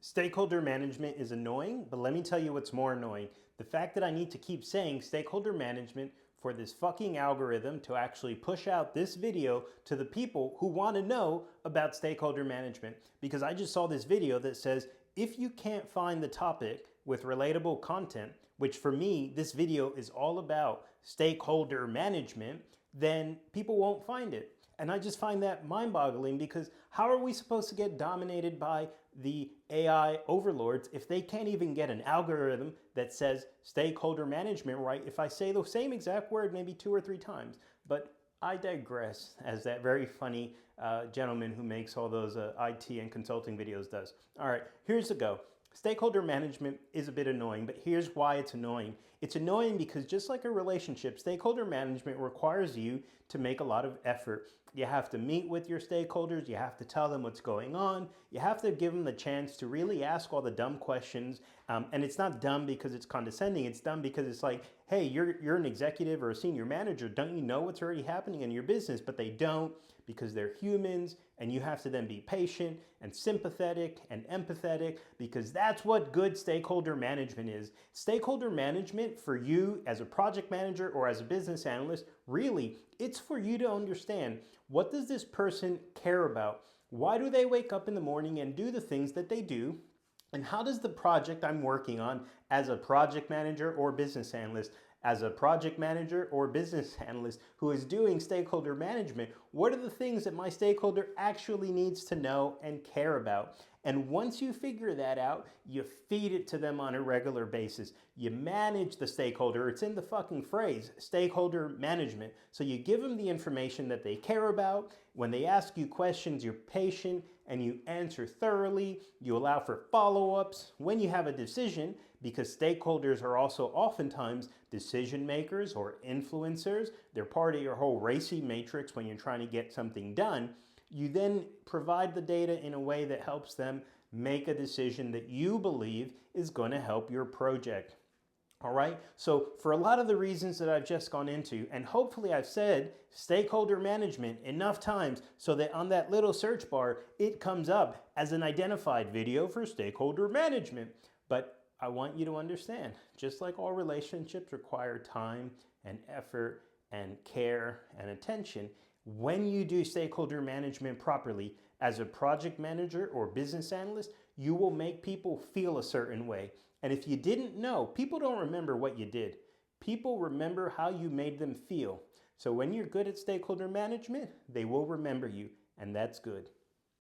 Stakeholder management is annoying, but let me tell you what's more annoying. The fact that I need to keep saying stakeholder management for this fucking algorithm to actually push out this video to the people who want to know about stakeholder management. Because I just saw this video that says, if you can't find the topic with relatable content, which for me, this video is all about stakeholder management, then people won't find it. And I just find that mind-boggling because how are we supposed to get dominated by the AI overlords if they can't even get an algorithm that says stakeholder management right if I say the same exact word maybe 2 or 3 times? But I digress, as that very funny gentleman who makes all those IT and consulting videos does. All right, here's the go. Stakeholder management is a bit annoying, but here's why it's annoying. It's annoying because just like a relationship, stakeholder management requires you to make a lot of effort. You have to meet with your stakeholders, you have to tell them what's going on, you have to give them the chance to really ask all the dumb questions. And it's not dumb because it's condescending, it's dumb because it's like, hey, you're an executive or a senior manager, don't you know what's already happening in your business? But they don't, because they're humans, and you have to then be patient and sympathetic and empathetic, because that's what good stakeholder management is. Stakeholder management for you as a project manager or as a business analyst, really, it's for you to understand, what does this person care about? Why do they wake up in the morning and do the things that they do? And how does the project I'm working on as a project manager or business analyst, as a project manager or business analyst who is doing stakeholder management, what are the things that my stakeholder actually needs to know and care about? And once you figure that out, you feed it to them on a regular basis. You manage the stakeholder. It's in the fucking phrase, stakeholder management. So you give them the information that they care about. When they ask you questions, you're patient and you answer thoroughly. You allow for follow-ups when you have a decision, because stakeholders are also oftentimes decision makers or influencers. They're part of your whole RACI matrix when you're trying to get something done. You then provide the data in a way that helps them make a decision that you believe is going to help your project. All right, so for a lot of the reasons that I've just gone into, and hopefully I've said stakeholder management enough times so that on that little search bar, it comes up as an identified video for stakeholder management. But I want you to understand, just like all relationships require time and effort and care and attention, when you do stakeholder management properly as a project manager or business analyst, you will make people feel a certain way. And if you didn't know, people don't remember what you did. People remember how you made them feel. So when you're good at stakeholder management, they will remember you, and that's good.